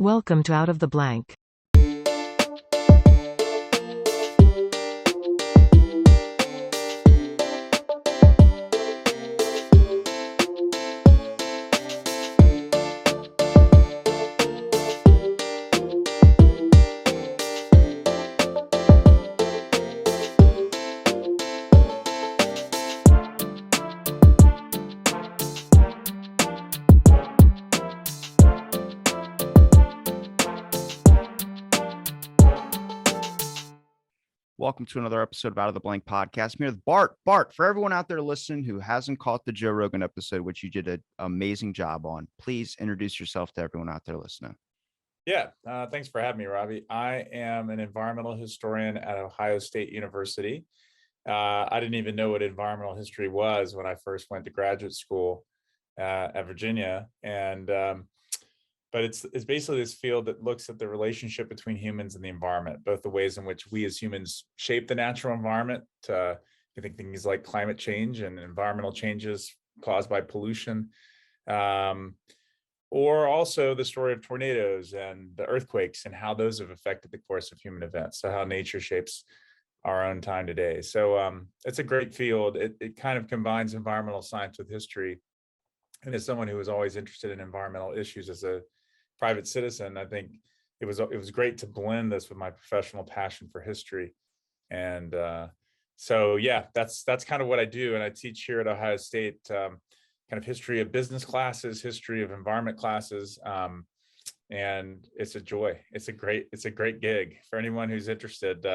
Welcome to Out of the Blank. Welcome to another episode of Out of the Blank podcast. I'm here with Bart. Bart, for everyone out there listening who hasn't caught the Joe Rogan episode, which you did an amazing job on, please introduce yourself to everyone out there listening. Thanks for having me, Robbie. I am an environmental historian at Ohio State University. I didn't even know what environmental history was when I first went to graduate school at Virginia, but it's basically this field that looks at the relationship between humans and the environment, both the ways in which we as humans shape the natural environment. I think things like climate change and environmental changes caused by pollution. Or also the story of tornadoes and the earthquakes and how those have affected the course of human events. So how nature shapes our own time today. So it's a great field. It kind of combines environmental science with history. And as someone who was always interested in environmental issues as a private citizen, I think it was great to blend this with my professional passion for history. And that's kind of what I do. And I teach here at Ohio State kind of history of business classes, history of environment classes, and it's a joy. It's a great gig for anyone who's interested.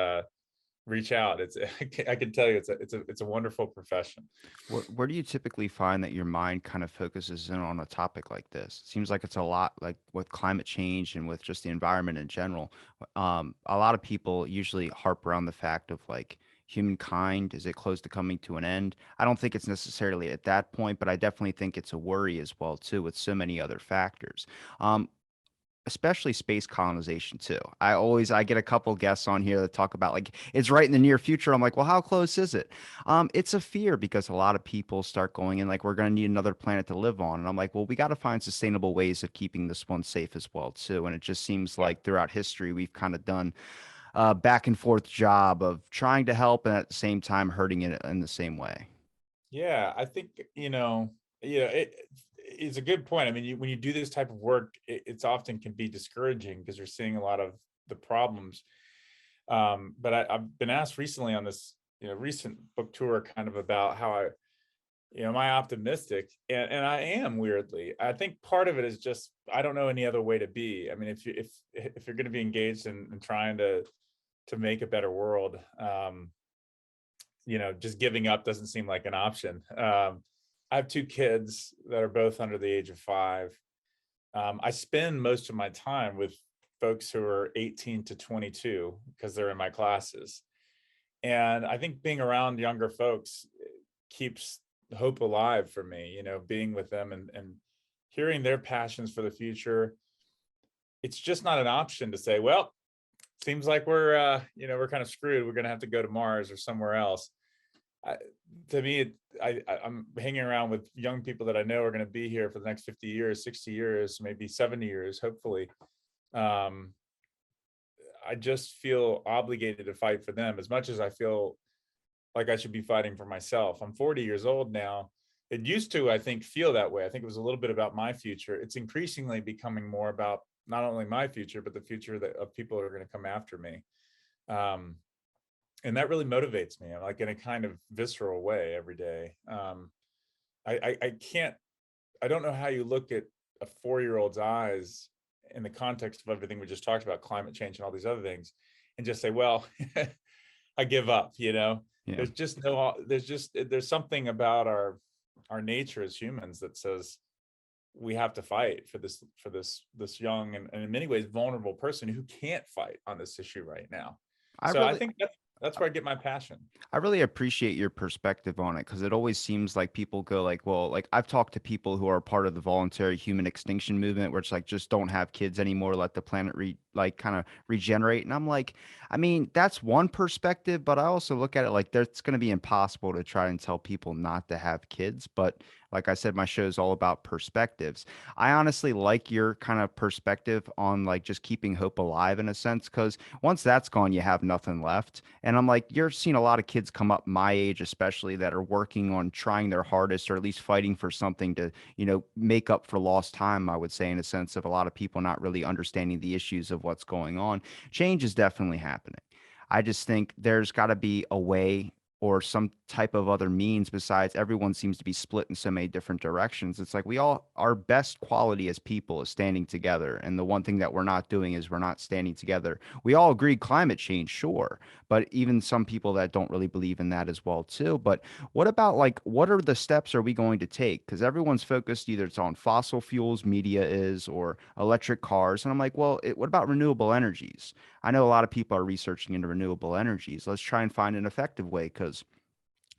Reach out. I can tell you, it's a wonderful profession. Where do you typically find that your mind kind of focuses in on a topic like this? It seems like it's a lot like with climate change and with just the environment in general. A lot of people usually harp around the fact of like humankind, is it close to coming to an end? I don't think it's necessarily at that point, but I definitely think it's a worry as well too with so many other factors. Um, Especially space colonization too. I get a couple guests on here that talk about like it's right in the near future. I'm like, well, how close is it? It's a fear because a lot of people start going in like we're going to need another planet to live on, and I'm like, well, we got to find sustainable ways of keeping this one safe as well too. And it just seems like throughout history we've kind of done a back and forth job of trying to help and at the same time hurting it in the same way. Yeah, I think it's a good point. I mean, when you do this type of work, it's often can be discouraging because you're seeing a lot of the problems. But I've been asked recently on this, recent book tour, kind of about how am I optimistic? And I am, weirdly. I think part of it is just I don't know any other way to be. I mean, if you're going to be engaged in trying to make a better world, just giving up doesn't seem like an option. I have two kids that are both under the age of 5. I spend most of my time with folks who are 18 to 22 because they're in my classes. And I think being around younger folks keeps hope alive for me, being with them and hearing their passions for the future. It's just not an option to say, well, seems like we're kind of screwed. We're going to have to go to Mars or somewhere else. To me, I'm hanging around with young people that I know are going to be here for the next 50 years, 60 years, maybe 70 years, hopefully. I just feel obligated to fight for them as much as I feel like I should be fighting for myself. I'm 40 years old now. It used to, I think, feel that way. I think it was a little bit about my future. It's increasingly becoming more about not only my future, but the future of people who are going to come after me. And that really motivates me, like in a kind of visceral way every day. I don't know how you look at a 4-year-old's eyes in the context of everything we just talked about, climate change and all these other things, and just say, well, I give up, Yeah. There's something about our nature as humans that says we have to fight for this young and in many ways vulnerable person who can't fight on this issue right now. I think that's where I get my passion. I really appreciate your perspective on it because it always seems like people go like, well, like I've talked to people who are part of the voluntary human extinction movement where it's like just don't have kids anymore, let the planet kind of regenerate. And I'm like, I mean, that's one perspective, but I also look at it like it's going to be impossible to try and tell people not to have kids. But Like I said, my show is all about perspectives. I honestly like your kind of perspective on like just keeping hope alive in a sense, because once that's gone, you have nothing left. And I'm like, you're seeing a lot of kids come up my age, especially that are working on trying their hardest or at least fighting for something to, make up for lost time, I would say, in a sense of a lot of people not really understanding the issues of what's going on. Change is definitely happening. I just think there's got to be a way or some type of other means besides everyone seems to be split in so many different directions. It's like we all, our best quality as people is standing together. And the one thing that we're not doing is we're not standing together. We all agree climate change, sure, but even some people that don't really believe in that as well too. But what about like what are the steps are we going to take? Because everyone's focused either it's on fossil fuels, media is, or electric cars. And I'm like, well, what about renewable energies? I know a lot of people are researching into renewable energies. Let's try and find an effective way because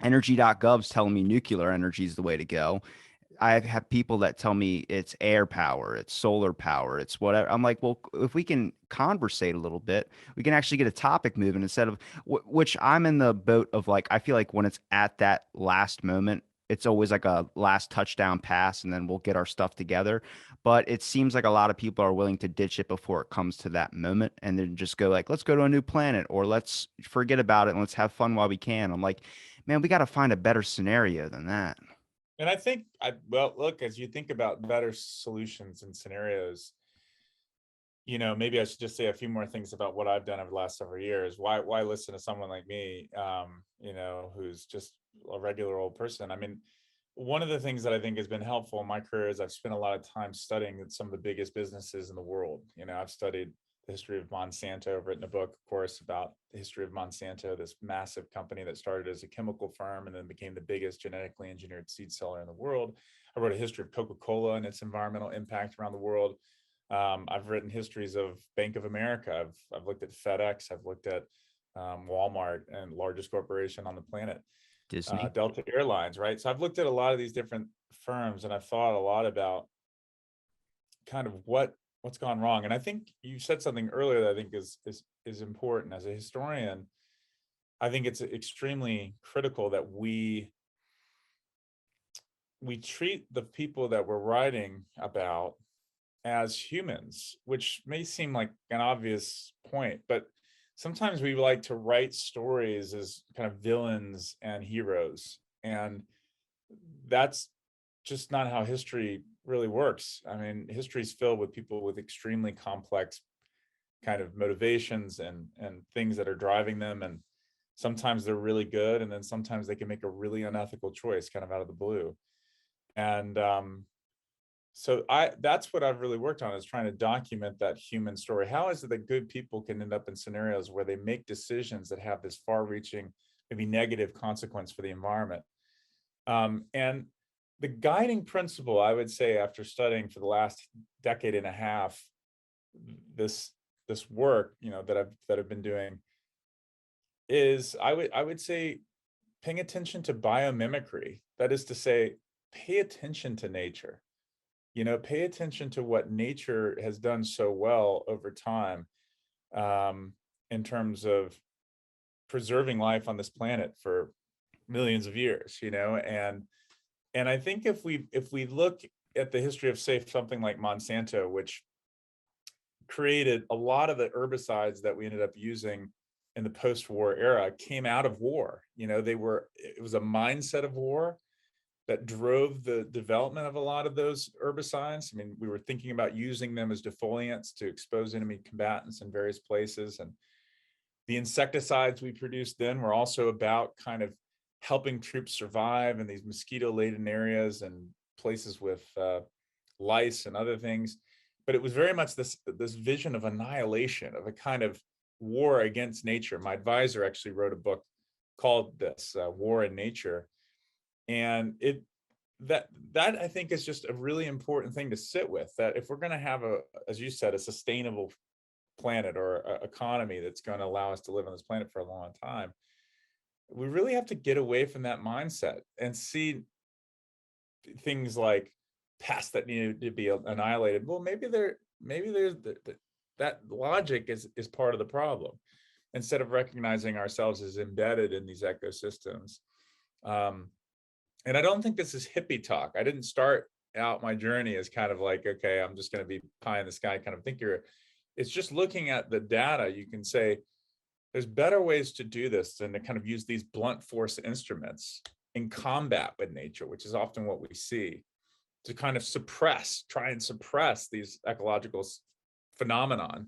energy.gov's telling me nuclear energy is the way to go. I have people that tell me it's air power, it's solar power, it's whatever. I'm like, well, if we can conversate a little bit, we can actually get a topic moving instead of which I'm in the boat of like, I feel like when it's at that last moment, it's always like a last touchdown pass and then we'll get our stuff together. But it seems like a lot of people are willing to ditch it before it comes to that moment and then just go like, let's go to a new planet or let's forget about it and let's have fun while we can. I'm like, man, we got to find a better scenario than that. And I think well, look, as you think about better solutions and scenarios, maybe I should just say a few more things about what I've done over the last several years. Why listen to someone like me, who's just a regular old person? I mean, one of the things that I think has been helpful in my career is I've spent a lot of time studying some of the biggest businesses in the world. I've studied the history of Monsanto. I've written a book, of course, about the history of Monsanto, this massive company that started as a chemical firm and then became the biggest genetically engineered seed seller in the world. I wrote a history of Coca-Cola and its environmental impact around the world. I've written histories of Bank of America. I've looked at FedEx. I've looked at Walmart, and largest corporation on the planet, Disney. Delta Airlines, right? So I've looked at a lot of these different firms, and I've thought a lot about kind of what's gone wrong. And I think you said something earlier that I think is important. As a historian, I think it's extremely critical that we treat the people that we're writing about as humans, which may seem like an obvious point, but sometimes we like to write stories as kind of villains and heroes. And that's just not how history really works. I mean, history is filled with people with extremely complex kind of motivations and things that are driving them. And sometimes they're really good, and then sometimes they can make a really unethical choice kind of out of the blue. And so that's what I've really worked on, is trying to document that human story. How is it that good people can end up in scenarios where they make decisions that have this far-reaching, maybe negative consequence for the environment? And the guiding principle, I would say, after studying for the last decade and a half, this work, that I've been doing, is I would say paying attention to biomimicry. That is to say, pay attention to nature. Pay attention to what nature has done so well over time, in terms of preserving life on this planet for millions of years. And I think if we look at the history of, say, something like Monsanto, which created a lot of the herbicides that we ended up using in the post-war era, came out of war. It was a mindset of war that drove the development of a lot of those herbicides. I mean, we were thinking about using them as defoliants to expose enemy combatants in various places. And the insecticides we produced then were also about kind of helping troops survive in these mosquito-laden areas and places with lice and other things. But it was very much this vision of annihilation, of a kind of war against nature. My advisor actually wrote a book called this, War in Nature. And that I think is just a really important thing to sit with, that if we're going to have as you said, a sustainable planet or a economy that's going to allow us to live on this planet for a long time, we really have to get away from that mindset and see things like pests that need to be annihilated. Well, maybe there's that logic is part of the problem, instead of recognizing ourselves as embedded in these ecosystems. And I don't think this is hippie talk. I didn't start out my journey as kind of like, okay, I'm just going to be pie in the sky kind of thinker. It's just looking at the data. You can say there's better ways to do this than to kind of use these blunt force instruments in combat with nature, which is often what we see, to kind of try and suppress these ecological phenomenon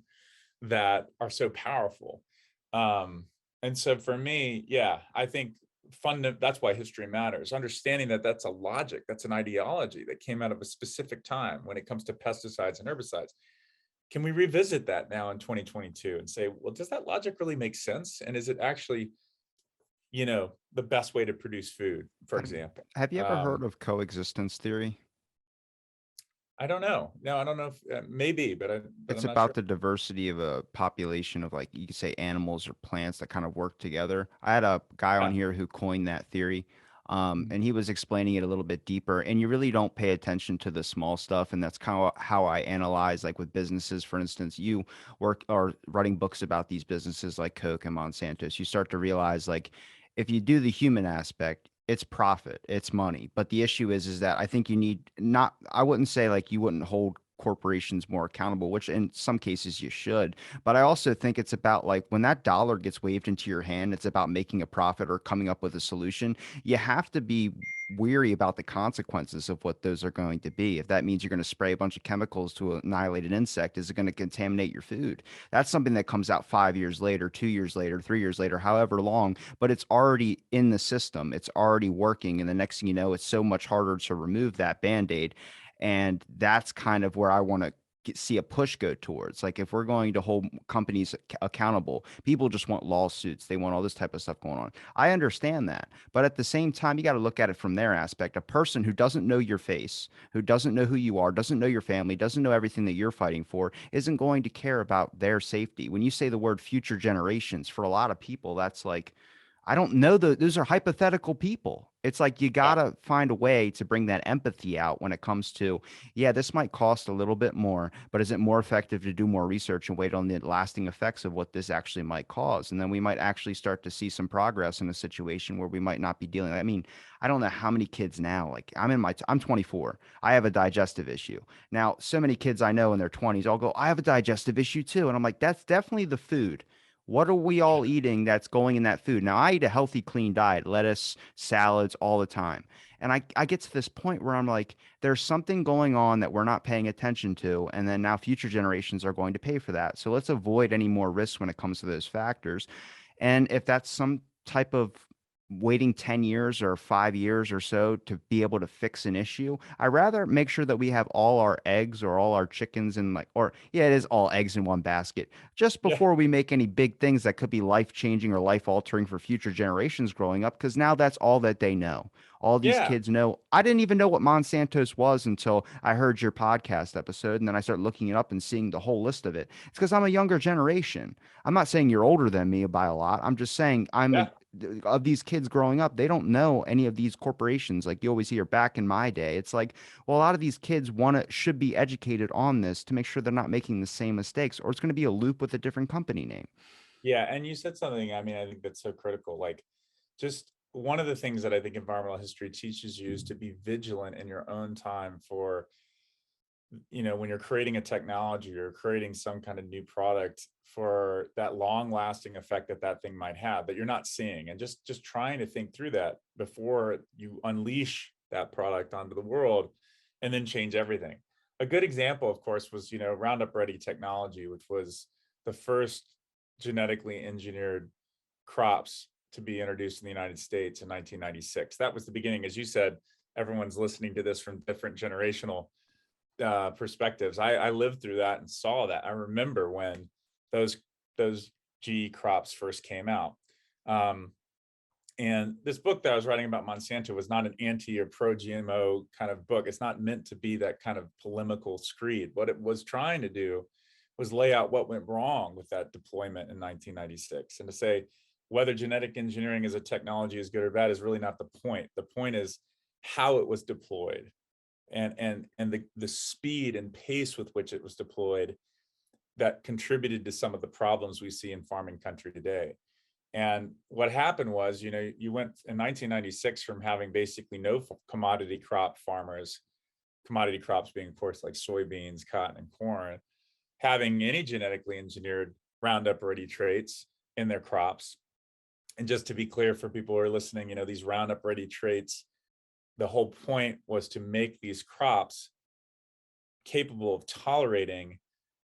that are so powerful. Um, and so for me, yeah, I think that's why history matters. Understanding that that's a logic, that's an ideology that came out of a specific time when it comes to pesticides and herbicides. Can we revisit that now in 2022 and say, well, does that logic really make sense? And is it actually, the best way to produce food, for Have example? have you ever heard Um, of coexistence theory? I don't know. No, I don't know if maybe, but It's I'm not sure. about the diversity of a population of, like, you could say animals or plants that kind of work together. I had a guy on Yeah. here who coined that theory, Mhm. and he was explaining it a little bit deeper. And you really don't pay attention to the small stuff, and that's kind of how I analyze, like with businesses. For instance, you work or writing books about these businesses like Coke and Monsanto. So you start to realize, like, if you do the human aspect, it's profit, it's money. But the issue is that I think you need not. I wouldn't say like you wouldn't hold corporations more accountable, which in some cases you should. But I also think it's about like when that dollar gets waved into your hand, it's about making a profit or coming up with a solution. You have to be weary about the consequences of what those are going to be. If that means you're going to spray a bunch of chemicals to annihilate an insect, is it going to contaminate your food? That's something that comes out 5 years later, 2 years later, 3 years later, however long, but it's already in the system. It's already working. And the next thing you know, it's so much harder to remove that band aid. And that's kind of where I want to see a push go towards. Like, if we're going to hold companies accountable, people just want lawsuits. They want all this type of stuff going on. I understand that. But at the same time, you got to look at it from their aspect. A person who doesn't know your face, who doesn't know who you are, doesn't know your family, doesn't know everything that you're fighting for, isn't going to care about their safety. When you say the word future generations, for a lot of people, that's like, I don't know. Those are hypothetical people. It's like you Yeah. gotta find a way to bring that empathy out when it comes to, yeah, this might cost a little bit more, but is it more effective to do more research and wait on the lasting effects of what this actually might cause? And then we might actually start to see some progress in a situation where we might not be dealing. I mean, I don't know how many kids now, like I'm 24. I have a digestive issue. Now, so many kids I know in their 20s all go, I have a digestive issue too. And I'm like, that's definitely the food. What are we all eating that's going in that food? Now, I eat a healthy, clean diet, lettuce, salads all the time. And I get to this point where I'm like, there's something going on that we're not paying attention to. And then now future generations are going to pay for that. So let's avoid any more risks when it comes to those factors. And if that's some type of waiting 10 years or 5 years or so to be able to fix an issue, I rather make sure that we have all our eggs or all our chickens in, like, or yeah, it is all eggs in one basket just Yeah. before we make any big things that could be life changing or life altering for future generations growing up. Because now that's all that they know. All these Yeah. kids know. I didn't even know what Monsanto's was until I heard your podcast episode. And then I started looking it up and seeing the whole list of it. It's because I'm a younger generation. I'm not saying you're older than me by a lot. I'm just saying Yeah. of these kids growing up, they don't know any of these corporations. Like you always hear back in my day, it's like, well, a lot of these kids should be educated on this to make sure they're not making the same mistakes, or it's going to be a loop with a different company name. Yeah. And you said something, I mean, I think that's so critical. Like, just one of the things that I think environmental history teaches you is to be vigilant in your own time for, when you're creating a technology or creating some kind of new product, for that long lasting effect that that thing might have that you're not seeing, and just trying to think through that before you unleash that product onto the world and then change everything. A good example, of course, was, Roundup Ready technology, which was the first genetically engineered crops to be introduced in the United States in 1996. That was the beginning. As you said, everyone's listening to this from different generational perspectives. I lived through that and saw that. I remember when those those G crops first came out. Um, and this book that I was writing about Monsanto was not an anti or pro GMO kind of book. It's not meant to be that kind of polemical screed. What it was trying to do was lay out what went wrong with that deployment in 1996, and to say whether genetic engineering as a technology is good or bad is really not the point. The point is how it was deployed, and the speed and pace with which it was deployed that contributed to some of the problems we see in farming country today. And what happened was, you went in 1996 from having basically no commodity crop farmers, commodity crops being, of course, like soybeans, cotton, and corn, having any genetically engineered Roundup Ready traits in their crops. And just to be clear for people who are listening, these Roundup Ready traits, the whole point was to make these crops capable of tolerating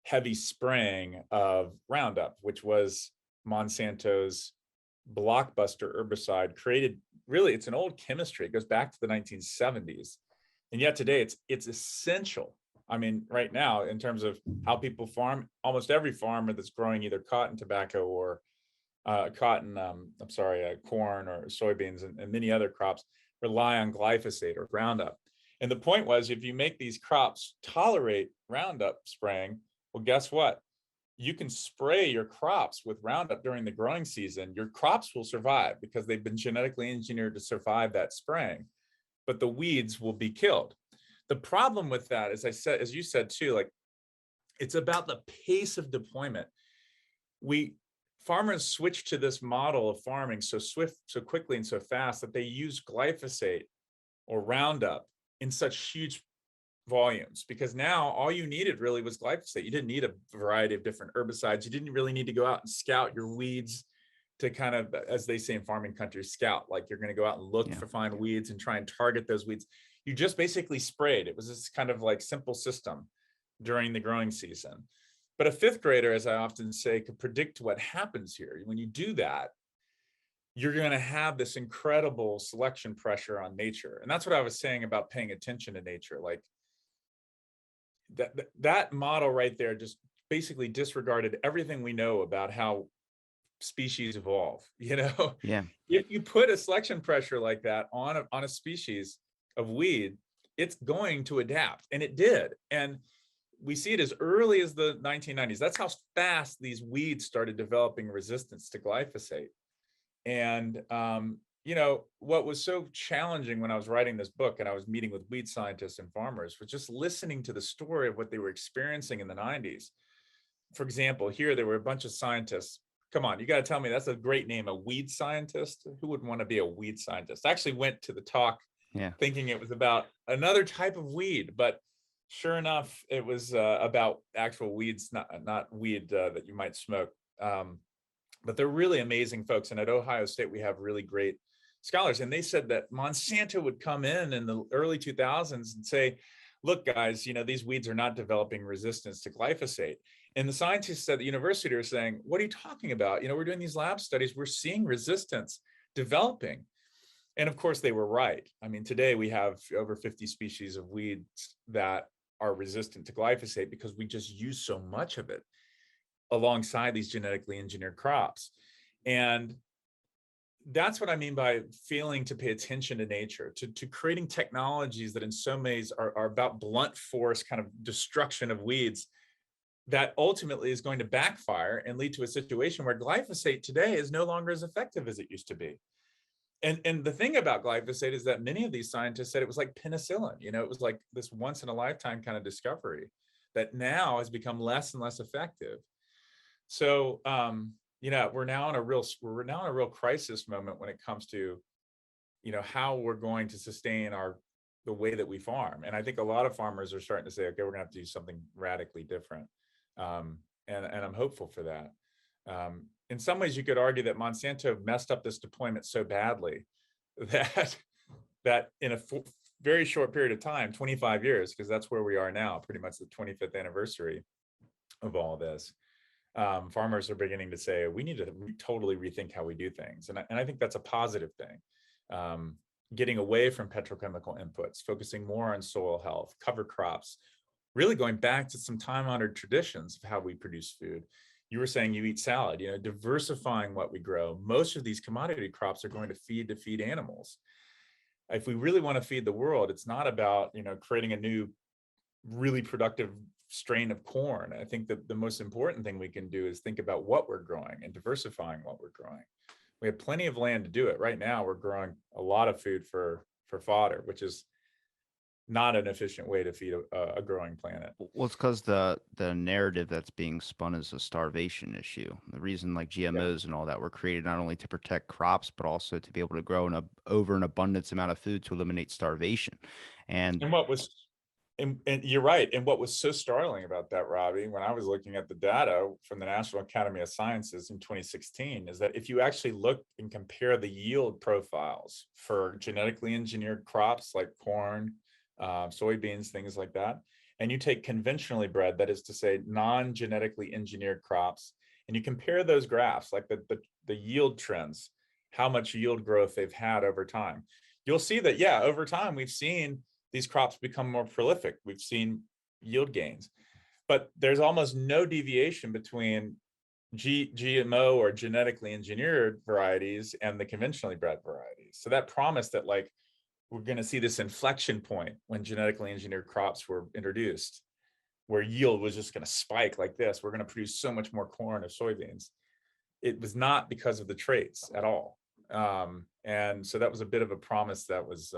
heavy spraying of Roundup, which was Monsanto's blockbuster herbicide created. Really, it's an old chemistry. It goes back to the 1970s. And yet today it's essential. I mean, right now, in terms of how people farm, almost every farmer that's growing either cotton, tobacco, or corn or soybeans, and many other crops rely on glyphosate or Roundup. And the point was, if you make these crops tolerate Roundup spraying, well, guess what? You can spray your crops with Roundup during the growing season. Your crops will survive because they've been genetically engineered to survive that spraying, but the weeds will be killed. The problem with that, as you said too, like, it's about the pace of deployment. Farmers switched to this model of farming so quickly and so fast that they use glyphosate or Roundup in such huge volumes, because now all you needed really was glyphosate. You didn't need a variety of different herbicides. You didn't really need to go out and scout your weeds to kind of, as they say in farming countries, scout, like you're going to go out and look Yeah. for fine weeds and try and target those weeds. You just basically sprayed. It was this kind of like simple system during the growing season. But a fifth grader, as I often say, could predict what happens here. When you do that, you're going to have this incredible selection pressure on nature. And that's what I was saying about paying attention to nature. Like, that model right there just basically disregarded everything we know about how species evolve. Yeah. If you put a selection pressure like that on a species of weed, it's going to adapt, and it did. And we see it as early as the 1990s. That's how fast these weeds started developing resistance to glyphosate. And what was so challenging when I was writing this book and I was meeting with weed scientists and farmers was just listening to the story of what they were experiencing in the 90s. For example, here there were a bunch of scientists. Come on, you got to tell me that's a great name, a weed scientist. Who wouldn't want to be a weed scientist? I actually went to the talk Yeah. thinking it was about another type of weed, but sure enough, it was about actual weeds, not weed that you might smoke. But they're really amazing folks. And at Ohio State, we have really great scholars. And they said that Monsanto would come in the early 2000s and say, look, guys, these weeds are not developing resistance to glyphosate. And the scientists at the university are saying, what are you talking about? We're doing these lab studies. We're seeing resistance developing. And of course, they were right. I mean, today we have over 50 species of weeds that are resistant to glyphosate because we just use so much of it alongside these genetically engineered crops. And that's what I mean by failing to pay attention to nature, to creating technologies that in some ways are about blunt force kind of destruction of weeds that ultimately is going to backfire and lead to a situation where glyphosate today is no longer as effective as it used to be. And the thing about glyphosate is that many of these scientists said it was like penicillin. It was like this once in a lifetime kind of discovery that now has become less and less effective. So, we're now in a real crisis moment when it comes to, how we're going to sustain the way that we farm. And I think a lot of farmers are starting to say, okay, we're gonna have to do something radically different. And I'm hopeful for that. In some ways, you could argue that Monsanto messed up this deployment so badly that in a very short period of time, 25 years, because that's where we are now, pretty much the 25th anniversary of all this. Farmers are beginning to say we need to totally rethink how we do things, and I think that's a positive thing. Getting away from petrochemical inputs, focusing more on soil health, cover crops, really going back to some time-honored traditions of how we produce food. You were saying you eat salad, diversifying what we grow. Most of these commodity crops are going to feed animals. If we really want to feed the world, it's not about creating a new really productive strain of corn. I think that the most important thing we can do is think about what we're growing and diversifying what we're growing. We have plenty of land to do it. Right now, we're growing a lot of food for fodder, which is not an efficient way to feed a growing planet. Well, it's because the narrative that's being spun is a starvation issue. The reason like Yeah. GMOs and all that were created not only to protect crops, but also to be able to grow over an abundance amount of food to eliminate starvation. And And what was, and you're right. And what was so startling about that, Robbie, when I was looking at the data from the National Academy of Sciences in 2016, is that if you actually look and compare the yield profiles for genetically engineered crops like corn, soybeans, things like that, and you take conventionally bred, that is to say, non-genetically engineered crops, and you compare those graphs, like the yield trends, how much yield growth they've had over time, you'll see that, yeah, over time, we've seen these crops become more prolific. We've seen yield gains, but there's almost no deviation between GMO or genetically engineered varieties and the conventionally bred varieties. So that promise that like we're going to see this inflection point when genetically engineered crops were introduced, where yield was just going to spike like this, we're going to produce so much more corn or soybeans. It was not because of the traits at all. And so that was a bit of a promise that was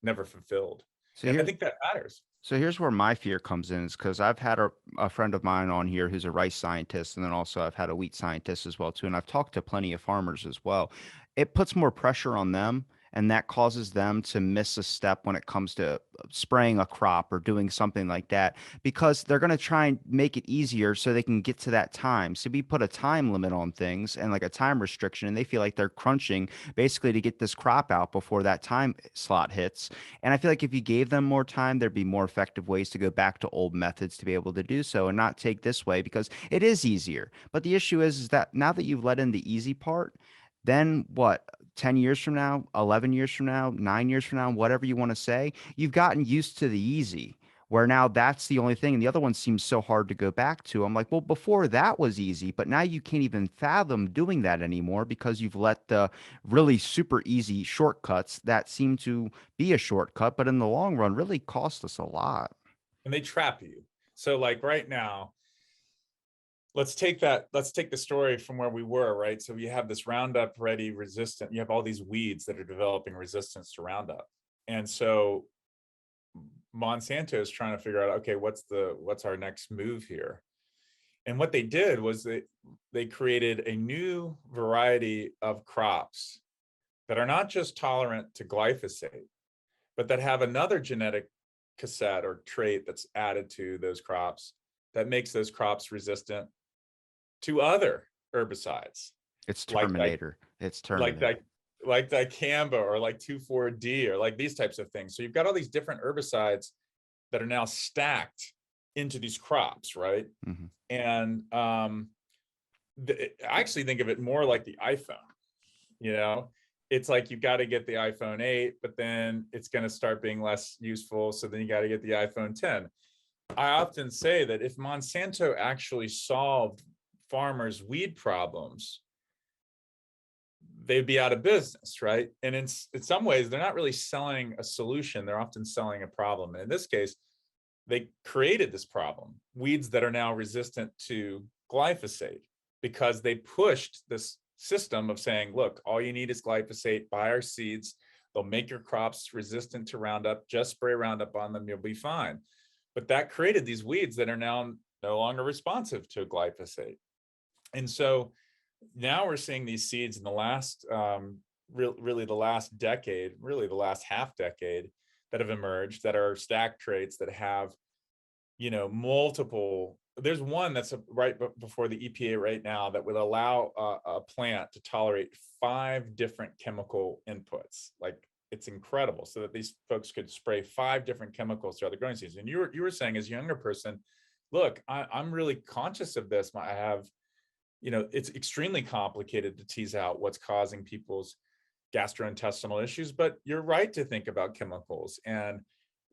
never fulfilled. so And I here think that matters. So here's where my fear comes in, is because I've had a friend of mine on here who's a rice scientist, and then also I've had a wheat scientist as well too, and I've talked to plenty of farmers as well. It puts more pressure on them, and that causes them to miss a step when it comes to spraying a crop or doing something like that, because they're going to try and make it easier so they can get to that time. So we put a time limit on things and like a time restriction, and they feel like they're crunching basically to get this crop out before that time slot hits. And I feel like if you gave them more time, there'd be more effective ways to go back to old methods to be able to do so and not take this way, because it is easier. But the issue is that now that you've let in the easy part, then what? 10 years from now, 11 years from now, 9 years from now, whatever you want to say, you've gotten used to the easy, where now that's the only thing. And the other one seems so hard to go back to. I'm like, well, before that was easy, but now you can't even fathom doing that anymore because you've let the really super easy shortcuts that seem to be a shortcut, but in the long run really cost us a lot. And they trap you. So like right now, let's take the story from where we were, right? So you have this Roundup Ready resistant, you have all these weeds that are developing resistance to Roundup. And so Monsanto is trying to figure out, okay, what's our next move here? And what they did was they created a new variety of crops that are not just tolerant to glyphosate, but that have another genetic cassette or trait that's added to those crops that makes those crops resistant to other herbicides, It's like Terminator. It's like Terminator. that like Dicamba or like 2,4-D or like these types of things. So you've got all these different herbicides that are now stacked into these crops, right? Hmm. And I actually think of it more like the iPhone. You know, it's like you got to get the iPhone 8, but then it's going to start being less useful. So then you got to get the iPhone 10. I often say that if Monsanto actually solved farmers' weed problems, they'd be out of business, right? And in some ways, they're not really selling a solution. They're often selling a problem. And in this case, they created this problem, weeds that are now resistant to glyphosate, because they pushed this system of saying, look, all you need is glyphosate, buy our seeds, they'll make your crops resistant to Roundup, just spray Roundup on them, you'll be fine. But that created these weeds that are now no longer responsive to glyphosate. And so now we're seeing these seeds in the last, really the last decade, really the last half decade, that have emerged that are stack traits that have, multiple. There's one that's right before the EPA right now that would allow a plant to tolerate 5 different chemical inputs. Like, it's incredible, so that these folks could spray 5 different chemicals throughout the growing season. And you were saying, as a younger person, look, I'm really conscious of this. I have, it's extremely complicated to tease out what's causing people's gastrointestinal issues, but you're right to think about chemicals. And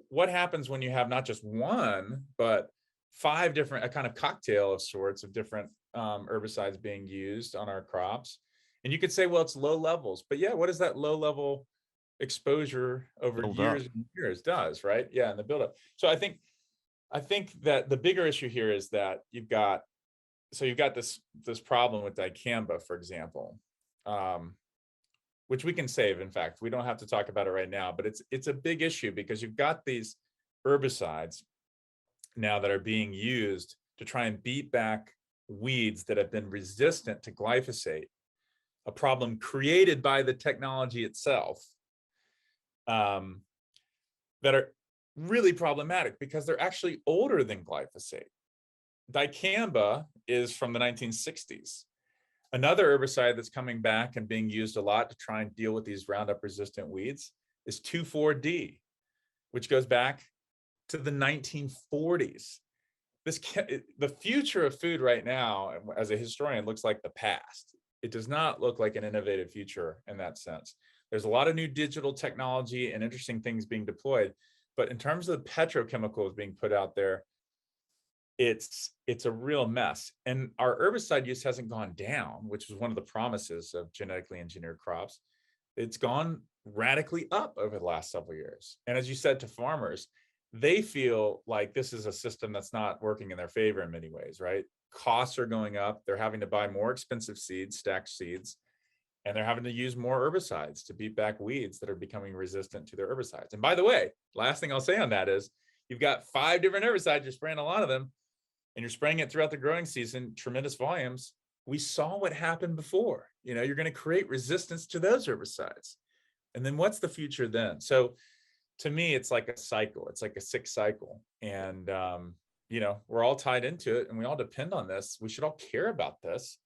what happens when you have not just one, but 5 different, a kind of cocktail of sorts of different herbicides being used on our crops? And you could say, well, it's low levels, but yeah, what does that low level exposure over Build years up. and years does, right? Yeah, and the buildup. So I think that the bigger issue here is that you've got this problem with dicamba, for example. Um, which we can save. In fact, we don't have to talk about it right now, but it's a big issue because you've got these herbicides now that are being used to try and beat back weeds that have been resistant to glyphosate, a problem created by the technology itself, um, that are really problematic because they're actually older than glyphosate. Dicamba is from the 1960s. Another herbicide that's coming back and being used a lot to try and deal with these Roundup resistant weeds is 2,4-D, which goes back to the 1940s. The future of food right now, as a historian, looks like the past. It does not look like an innovative future in that sense. There's a lot of new digital technology and interesting things being deployed, but in terms of the petrochemicals being put out there, it's a real mess. And our herbicide use hasn't gone down, which was one of the promises of genetically engineered crops. It's gone radically up over the last several years. And as you said, to farmers, they feel like this is a system that's not working in their favor in many ways, right? Costs are going up. They're having to buy more expensive seeds, stacked seeds, and they're having to use more herbicides to beat back weeds that are becoming resistant to their herbicides. And by the way, last thing I'll say on that is you've got 5 different herbicides, you're spraying a lot of them, and you're spraying it throughout the growing season, tremendous volumes. We saw what happened before. You're going to create resistance to those herbicides. And then what's the future then? So to me, it's like a cycle. It's like a sick cycle. And, we're all tied into it and we all depend on this. We should all care about this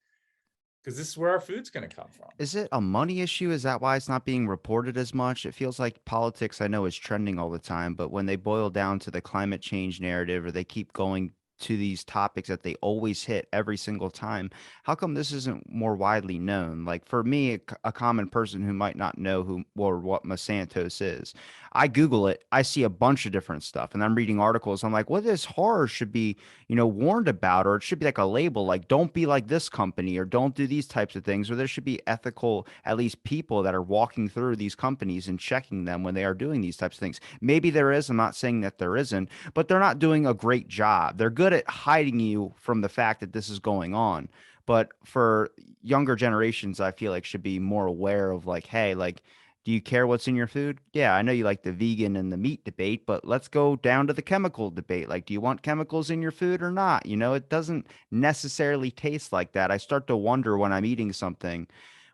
because this is where our food's going to come from. Is it a money issue? Is that why it's not being reported as much? It feels like politics, I know, is trending all the time, but when they boil down to the climate change narrative or they keep going to these topics that they always hit every single time, how come this isn't more widely known? Like for me, a common person who might not know who or what Monsanto is, I Google it, I see a bunch of different stuff, and I'm reading articles. I'm like, what this horror should be, warned about, or it should be like a label, like don't be like this company or don't do these types of things, or there should be ethical, at least people that are walking through these companies and checking them when they are doing these types of things. Maybe there is, I'm not saying that there isn't, but they're not doing a great job. They're good at hiding you from the fact that this is going on. But for younger generations, I feel like should be more aware of like, hey, like, do you care what's in your food? Yeah, I know you like the vegan and the meat debate, but let's go down to the chemical debate. Like, do you want chemicals in your food or not? It doesn't necessarily taste like that. I start to wonder when I'm eating something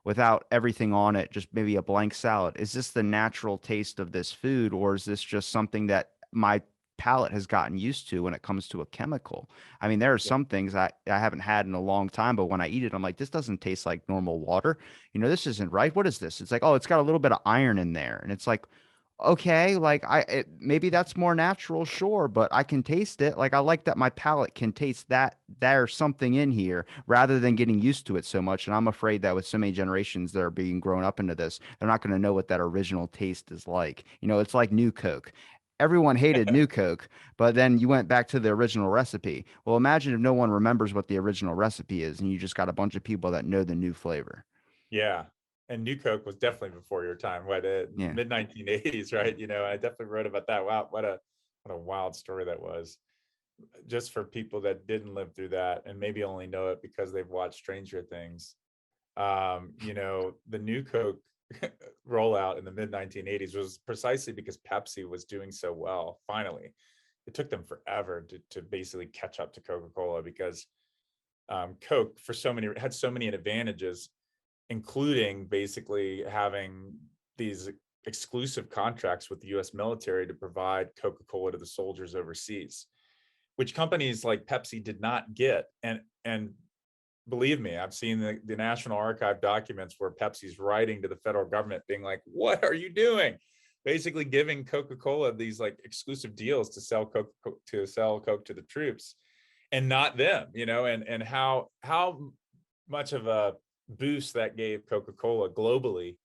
without everything on it, just maybe a blank salad. Is this the natural taste of this food, or is this just something that my palate has gotten used to when it comes to a chemical? I mean, there are Yeah. some things I haven't had in a long time, but when I eat it, I'm like, this doesn't taste like normal water. This isn't right. What is this? It's like, oh, it's got a little bit of iron in there. And it's like, okay, like maybe that's more natural, sure, but I can taste it. Like I like that my palate can taste that there's something in here rather than getting used to it so much. And I'm afraid that with so many generations that are being grown up into this, they're not going to know what that original taste is like. It's like New Coke. Everyone hated New Coke, but then you went back to the original recipe. Well, imagine if no one remembers what the original recipe is and you just got a bunch of people that know the new flavor. Yeah. And New Coke was definitely before your time. What, Yeah. mid 1980s, right? I definitely wrote about that. Wow, what a wild story that was. Just for people that didn't live through that and maybe only know it because they've watched Stranger Things. The New Coke rollout in the mid 1980s was precisely because Pepsi was doing so well. Finally, it took them forever to basically catch up to Coca-Cola because Coke had so many advantages, including basically having these exclusive contracts with the US military to provide Coca-Cola to the soldiers overseas, which companies like Pepsi did not get. And believe me, I've seen the National Archive documents where Pepsi's writing to the federal government being like, what are you doing? Basically giving Coca-Cola these like exclusive deals to sell Coke to the troops and not them, and how much of a boost that gave Coca-Cola globally.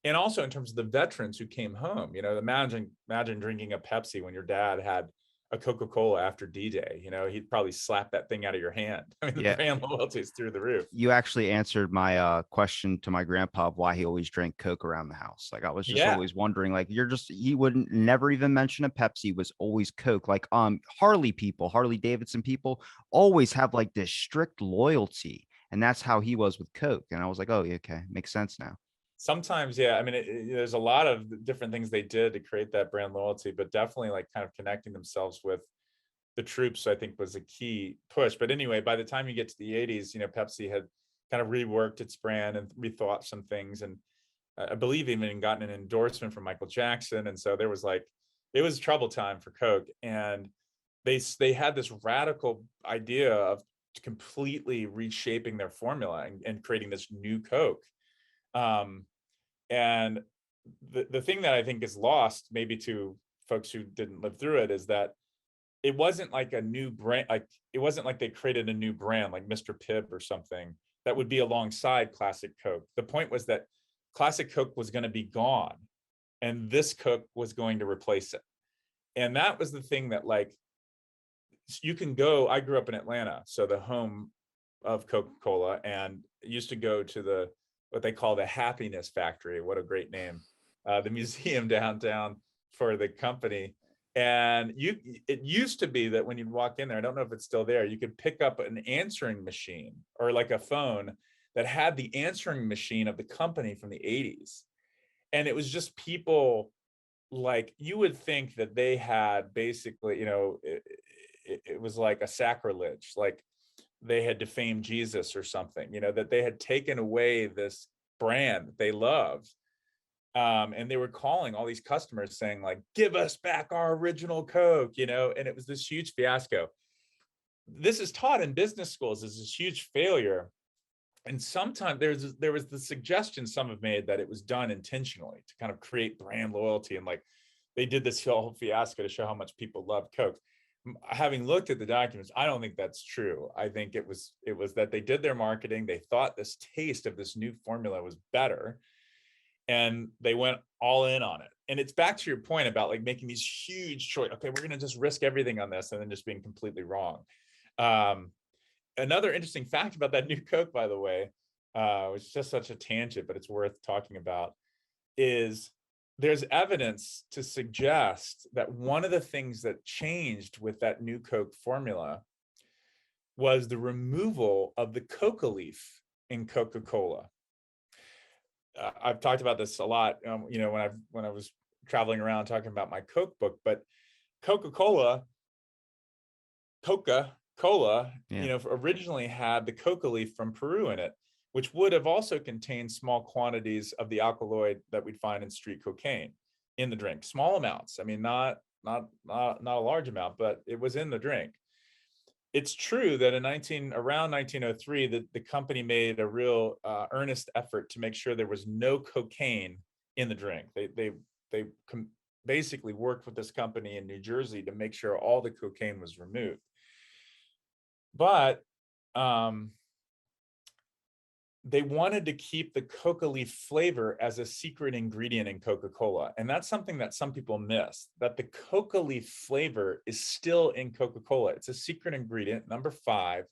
And also in terms of the veterans who came home, imagine drinking a Pepsi when your dad had a Coca-Cola after D-Day. He'd probably slap that thing out of your hand. I mean, the Yeah. brand loyalty is through the roof. You actually answered my question to my grandpa of why he always drank Coke around the house. Like I was just Yeah. always wondering, like he wouldn't never even mention a Pepsi, was always Coke. Like Harley Davidson people always have like this strict loyalty. And that's how he was with Coke. And I was like, oh, yeah, okay, makes sense now. Sometimes, yeah. I mean, there's a lot of different things they did to create that brand loyalty, but definitely like kind of connecting themselves with the troops, I think was a key push. But anyway, by the time you get to the 80s, Pepsi had kind of reworked its brand and rethought some things. And I believe even gotten an endorsement from Michael Jackson. And so there was like, it was trouble time for Coke. And they had this radical idea of completely reshaping their formula and creating this new Coke. Um, and the thing that I think is lost maybe to folks who didn't live through it is that it wasn't like a new brand, like it wasn't like they created a new brand like Mr. Pibb or something that would be alongside Classic Coke. The point was that Classic Coke was going to be gone and this Coke was going to replace it. And that was the thing that like you can go, I grew up in Atlanta, so the home of Coca-Cola, and used to go to the what they call the Happiness Factory. What a great name. The museum downtown for the company. And it used to be that when you'd walk in there, I don't know if it's still there, you could pick up an answering machine or like a phone that had the answering machine of the company from the 80s. And it was just people, like you would think that they had basically, it was like a sacrilege, like they had defamed Jesus or something, that they had taken away this brand that they loved. And they were calling all these customers saying like, give us back our original Coke, and it was this huge fiasco. This is taught in business schools as this huge failure. And sometimes there was the suggestion some have made that it was done intentionally to kind of create brand loyalty, and like they did this whole fiasco to show how much people love Coke. Having looked at the documents, I don't think that's true. I think it was that they did their marketing, they thought this taste of this new formula was better, and they went all in on it. And it's back to your point about like making these huge choice. Okay, we're going to just risk everything on this, and then just being completely wrong. Um, Another interesting fact about that new Coke, by the way, which is just such a tangent, but it's worth talking about, is there's evidence to suggest that one of the things that changed with that new Coke formula was the removal of the coca leaf in Coca-Cola. I've talked about this a lot, when I was traveling around talking about my Coke book, but Coca-Cola, Yeah. originally had the coca leaf from Peru in it, which would have also contained small quantities of the alkaloid that we'd find in street cocaine in the drink. Small amounts. I mean, not a large amount, but it was in the drink. It's true that around 1903, the company made a real earnest effort to make sure there was no cocaine in the drink. They basically worked with this company in New Jersey to make sure all the cocaine was removed. But they wanted to keep the coca leaf flavor as a secret ingredient in Coca-Cola. And that's something that some people miss, that the coca leaf flavor is still in Coca-Cola. It's a secret ingredient, number 5.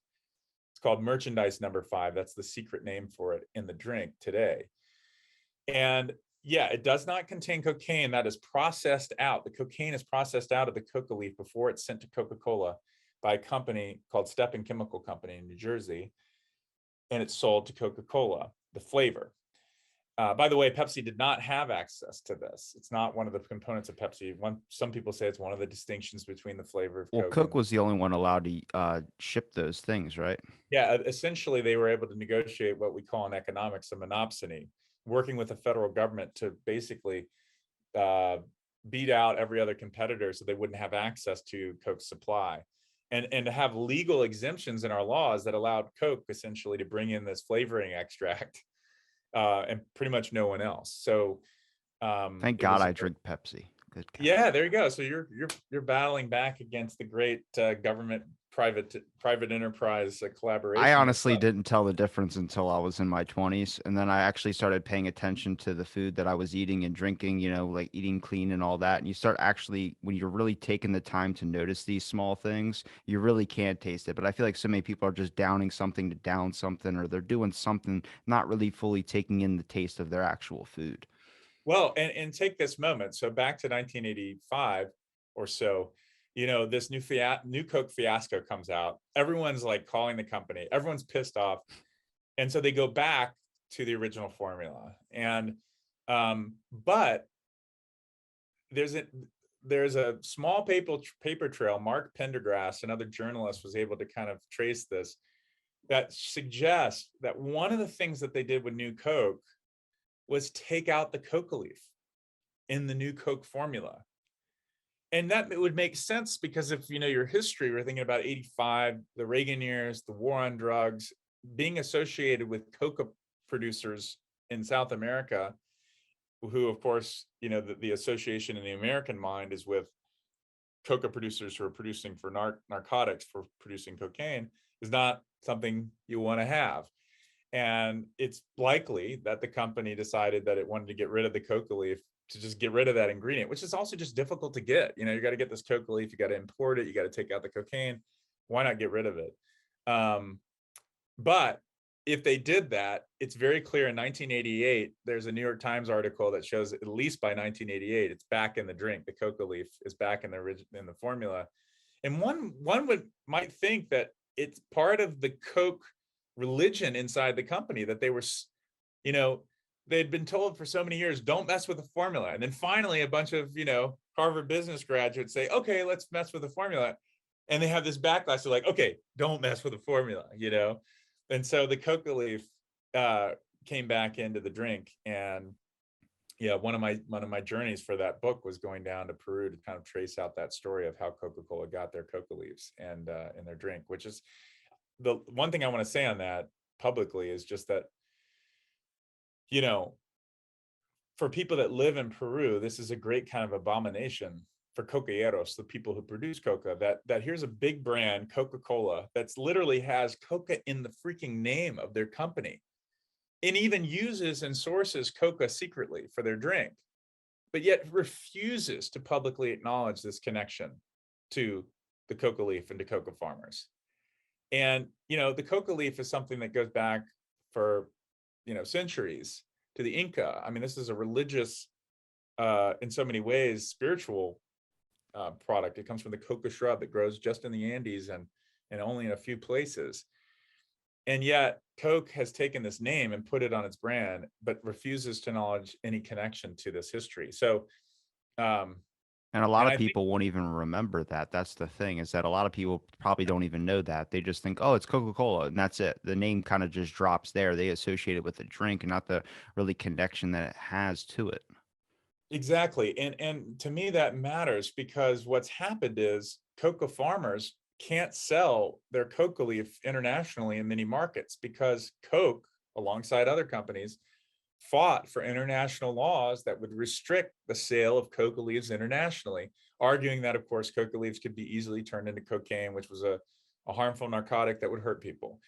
It's called merchandise number 5. That's the secret name for it in the drink today. And yeah, it does not contain cocaine. That is processed out. The cocaine is processed out of the coca leaf before it's sent to Coca-Cola by a company called Stepan Chemical Company in New Jersey. And it's sold to Coca-Cola, the flavor. By the way, Pepsi did not have access to this. It's not one of the components of Pepsi. Some people say it's one of the distinctions between the flavor of Well, Coke Coke and was the only one allowed to ship those things, right? yeah, essentially they were able to negotiate what we call in economics a monopsony, working with the federal government to basically uh, beat out every other competitor so they wouldn't have access to Coke's supply. And to have legal exemptions in our laws that allowed Coke essentially to bring in this flavoring extract and pretty much no one else. So Thank it God was, I drink Pepsi. Good God. yeah, there you go. So you're battling back against the great government private enterprise I collaboration that's honestly didn't tell the difference until I was in my 20s, and then I actually started paying attention to the food that I was eating and drinking, like eating clean and all that. And you start actually, when you're really taking the time to notice these small things, you really can't taste it. But I feel like so many people are just downing something to down something, or they're doing something, not really fully taking in the taste of their actual food. well, and take this moment. So back to 1985 or so, this new Coke fiasco comes out. Everyone's like calling the company. Everyone's pissed off. And so they go back to the original formula. And but there's a small paper trail. Mark Pendergrass, another journalist, was able to kind of trace this, that suggests that one of the things that they did with New Coke was take out the coca leaf in the New Coke formula. And that it would make sense, because if you know your history, we're thinking about 85, the Reagan years, the war on drugs, being associated with coca producers in South America, who, of course, you know, the association in the American mind is with coca producers who are producing for narcotics, for producing cocaine, is not something you want to have. And it's likely that the company decided that it wanted to get rid of the coca leaf, to just get rid of that ingredient, which is also just difficult to get. You know, you got to get this coca leaf, you got to import it, you got to take out the cocaine. Why not get rid of it? But if they did that, it's very clear in 1988, there's a New York Times article that shows at least by 1988, it's back in the drink. The coca leaf is back in the formula. And one might think that it's part of the Coke religion inside the company, that they were, you know, they'd been told for so many years, don't mess with the formula. And then finally, a bunch of, you know, Harvard business graduates say, okay, let's mess with the formula. And they have this backlash. They're like, okay, don't mess with the formula, you know? And so the coca leaf came back into the drink. And yeah, one of my journeys for that book was going down to Peru to kind of trace out that story of how Coca-Cola got their coca leaves and in their drink. Which is the one thing I want to say on that publicly, is just that, you know, for people that live in Peru, this is a great kind of abomination for cocaeros, the people who produce coca, that here's a big brand, Coca-Cola, that's literally has coca in the freaking name of their company, and even uses and sources coca secretly for their drink, but yet refuses to publicly acknowledge this connection to the coca leaf and to coca farmers. And, you know, the coca leaf is something that goes back for, you know, centuries to the Inca. I mean, this is a religious, in so many ways, spiritual product. It comes from the coca shrub that grows just in the Andes and only in a few places. And yet Coke has taken this name and put it on its brand, but refuses to acknowledge any connection to this history. So, And a lot and of I think people won't even remember that. That's the thing, is that a lot of people probably don't even know that. They just think, oh, it's Coca-Cola, and that's it. The name kind of just drops there. They associate it with the drink and not the really connection that it has to it. exactly. And to me, that matters, because what's happened is coca farmers can't sell their coca leaf internationally in many markets, because Coke, alongside other companies, fought for international laws that would restrict the sale of coca leaves internationally, arguing that, of course, coca leaves could be easily turned into cocaine, which was a harmful narcotic that would hurt people.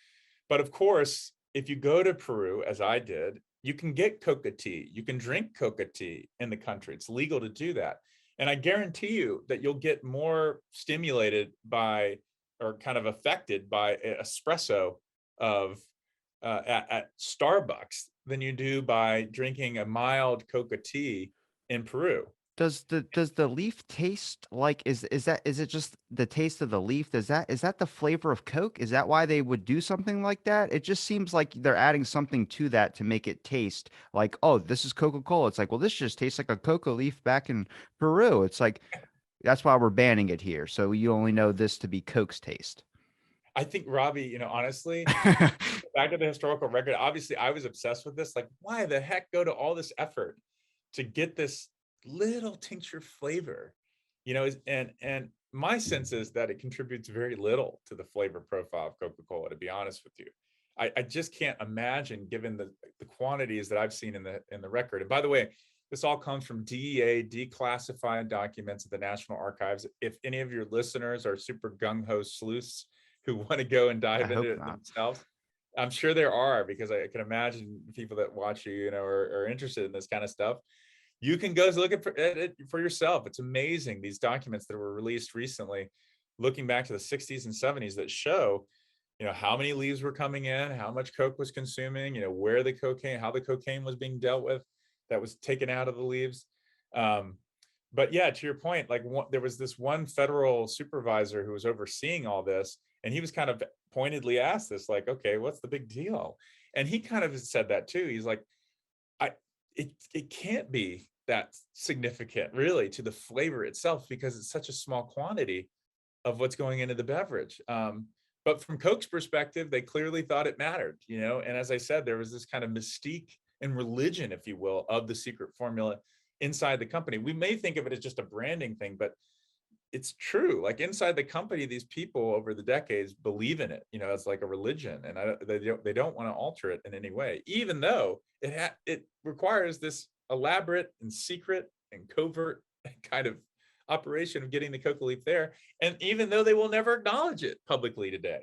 But of course, if you go to Peru, as I did, you can get coca tea. You can drink coca tea in the country. It's legal to do that. And I guarantee you that you'll get more stimulated by, or kind of affected by, espresso of at Starbucks than you do by drinking a mild coca tea in Peru. Does the leaf taste like, is it just the taste of the leaf? Is that the flavor of Coke? Is that why they would do something like that? It just seems like they're adding something to that to make it taste like, oh, this is Coca-Cola. It's like, well, this just tastes like a coca leaf back in Peru. It's like, that's why we're banning it here. So you only know this to be Coke's taste. I think, Robbie, you know, honestly, back to the historical record, obviously I was obsessed with this. Like, why the heck go to all this effort to get this little tincture flavor? You know, and my sense is that it contributes very little to the flavor profile of Coca-Cola, to be honest with you. I just can't imagine, given the quantities that I've seen in the record. And by the way, this all comes from DEA declassified documents at the National Archives. If any of your listeners are super gung-ho sleuths who want to go and I dive into hope it not. themselves, I'm sure there are, because I can imagine people that watch you, you know, are interested in this kind of stuff. You can go look at it for yourself. It's amazing, these documents that were released recently, looking back to the 60s and 70s, that show, you know, how many leaves were coming in, how much Coke was consuming, you know, where the cocaine, how the cocaine was being dealt with, that was taken out of the leaves. But yeah, to your point, like there was this one federal supervisor who was overseeing all this, and he was kind of pointedly asked this, like, okay, what's the big deal? And he kind of said that too. He's like, it can't be that significant really to the flavor itself, because it's such a small quantity of what's going into the beverage. But from Coke's perspective, they clearly thought it mattered, And as I said, there was this kind of mystique and religion, if you will, of the secret formula inside the company. We may think of it as just a branding thing, but it's true. Like inside the company, these people over the decades believe in it. It's like a religion, and they don't want to alter it in any way, even though it requires this elaborate and secret and covert kind of operation of getting the coca leaf there. And even though they will never acknowledge it publicly today.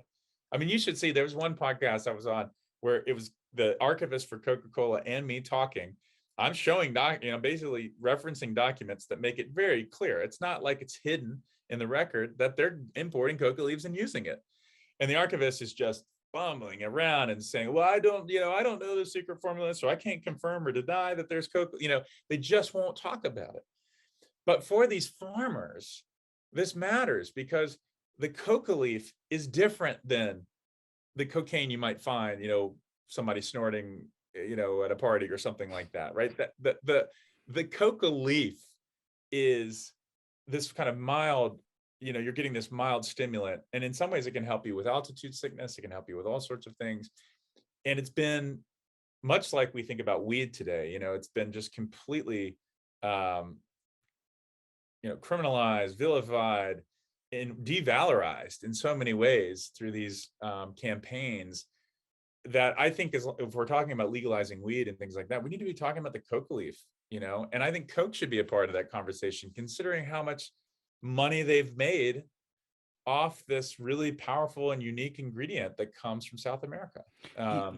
I mean, you should see, there was one podcast I was on where it was the archivist for Coca-Cola and me talking. I'm showing basically referencing documents that make it very clear. It's not like it's hidden in the record that they're importing coca leaves and using it. And the archivist is just fumbling around and saying, well, I don't know the secret formula, so I can't confirm or deny that there's coca. They just won't talk about it. But for these farmers, this matters, because the coca leaf is different than the cocaine you might find, somebody snorting, at a party or something like that, right? The coca leaf is this kind of mild, you're getting this mild stimulant, and in some ways it can help you with altitude sickness. It can help you with all sorts of things. And it's been much like we think about weed today. It's been just completely, criminalized, vilified, and devalorized in so many ways through these campaigns, that I think if we're talking about legalizing weed and things like that, we need to be talking about the coca leaf, and I think Coke should be a part of that conversation, considering how much money they've made off this really powerful and unique ingredient that comes from South America.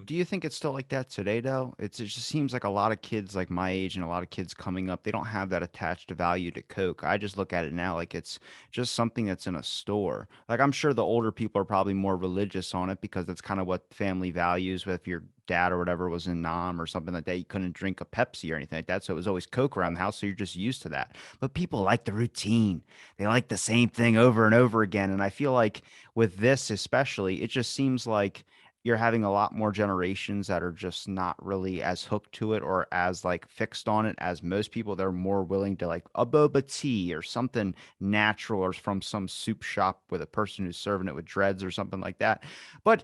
Do you think it's still like that today, though? It just seems like a lot of kids like my age and a lot of kids coming up, they don't have that attached value to Coke. I just look at it now like it's just something that's in a store. Like I'm sure the older people are probably more religious on it because that's kind of what family values. If your dad or whatever was in Nam or something like that, you couldn't drink a Pepsi or anything like that. So it was always Coke around the house. So you're just used to that. But people like the routine. They like the same thing over and over again. And I feel like with this especially, it just seems like you're having a lot more generations that are just not really as hooked to it or as like fixed on it as most people. They're more willing to like a boba tea or something natural or from some soup shop with a person who's serving it with dreads or something like that. But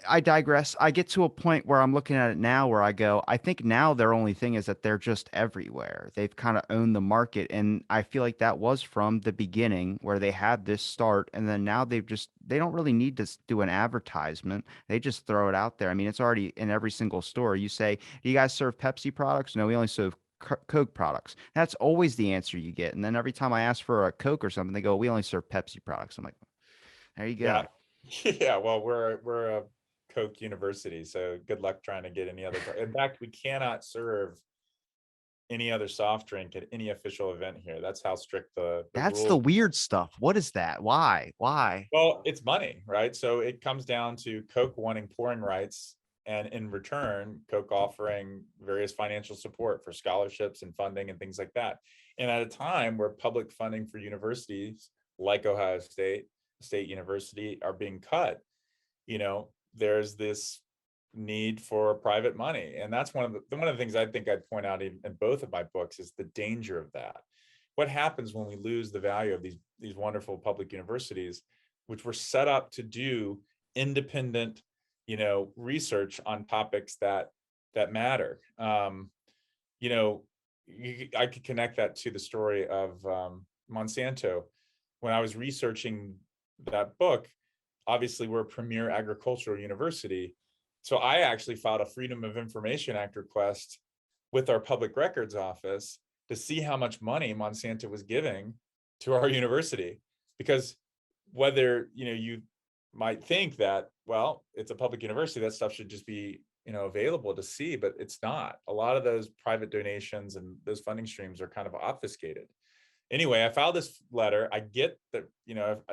I digress. I get to a point where I'm looking at it now where I go, I think now their only thing is that they're just everywhere. They've kind of owned the market. And I feel like that was from the beginning where they had this start. And then now they don't really need to do an advertisement. They just throw it out there. I mean, it's already in every single store. You say, do you guys serve Pepsi products? No, we only serve Coke products. That's always the answer you get. And then every time I ask for a Coke or something, they go, we only serve Pepsi products. I'm like, there you Yeah. go. Yeah. Well, we're a Coke university, so good luck trying to get any other. In fact, we cannot serve any other soft drink at any official event here. That's how strict the That's the rules. weird stuff. What is that? Why? Why? Well, it's money, right? So it comes down to Coke wanting pouring rights, and in return, Coke offering various financial support for scholarships and funding and things like that. And at a time where public funding for universities like Ohio State University are being cut, there's this need for private money. And that's one of the things I think I'd point out in both of my books is the danger of that. What happens when we lose the value of these wonderful public universities, which were set up to do independent, research on topics that matter. You know, I could connect that to the story of Monsanto. When I was researching that book, obviously we're a premier agricultural university. So I actually filed a Freedom of Information Act request with our public records office to see how much money Monsanto was giving to our university. Because whether, you might think that, well, it's a public university, that stuff should just be, available to see, but it's not. A lot of those private donations and those funding streams are kind of obfuscated. Anyway, I filed this letter. I get that,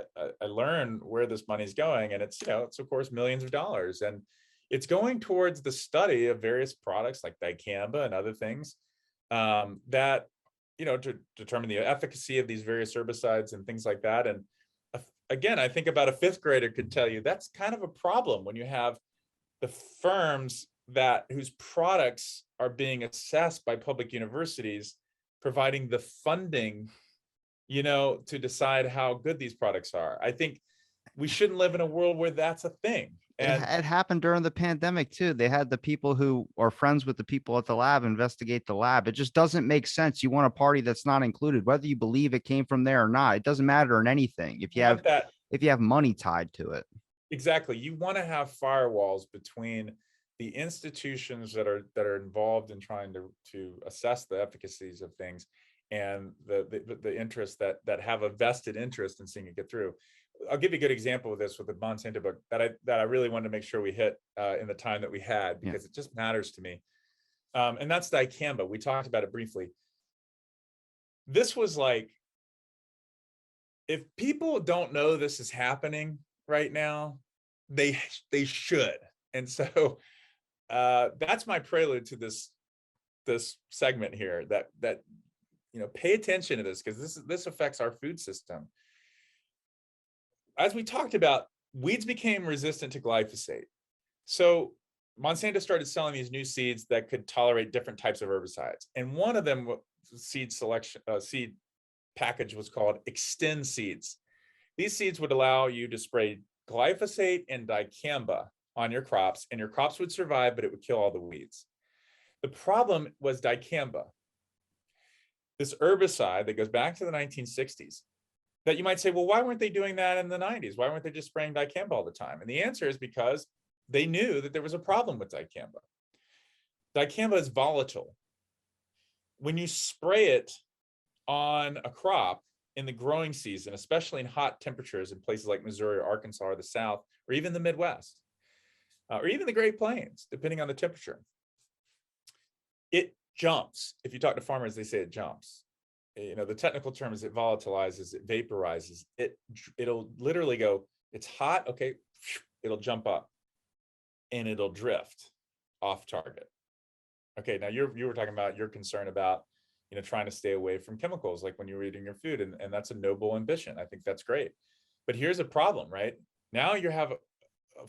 I learn where this money's going, and it's of course millions of dollars, and it's going towards the study of various products like Dicamba and other things that, to determine the efficacy of these various herbicides and things like that. And again, I think about a fifth grader could tell you that's kind of a problem when you have the firms that whose products are being assessed by public universities providing the funding, to decide how good these products are. I think we shouldn't live in a world where that's a thing. And It happened during the pandemic too. They had the people who are friends with the people at the lab investigate the lab. It just doesn't make sense. You want a party that's not included, whether you believe it came from there or not. It doesn't matter in anything you want that. if you have money tied to it. Exactly. You want to have firewalls between the institutions that are involved in trying to assess the efficacies of things and the interests that have a vested interest in seeing it get through. I'll give you a good example of this with the Monsanto book that I really wanted to make sure we hit in the time that we had, because it just matters to me. And that's Dicamba. We talked about it briefly. This was like, if people don't know this is happening right now, they should. And so that's my prelude to this segment here, that pay attention to this, because this affects our food system. As we talked about, weeds became resistant to glyphosate. So Monsanto started selling these new seeds that could tolerate different types of herbicides. And one of them, seed package, was called Extend seeds. These seeds would allow you to spray glyphosate and dicamba on your crops, and your crops would survive, but it would kill all the weeds. The problem was dicamba, this herbicide that goes back to the 1960s. That you might say, well, why weren't they doing that in the 90s? Why weren't they just spraying dicamba all the time? And the answer is because they knew that there was a problem with dicamba. Dicamba is volatile. When you spray it on a crop in the growing season, especially in hot temperatures in places like Missouri or Arkansas or the South, or even the Midwest, or even the Great Plains, depending on the temperature, it jumps. If you talk to farmers, they say it jumps. The technical term is it volatilizes, it vaporizes. It'll literally go, it's hot, okay, it'll jump up and it'll drift off target. Okay, now you were talking about your concern about trying to stay away from chemicals, like when you're eating your food, and that's a noble ambition. I think that's great. But here's a problem, right? Now you have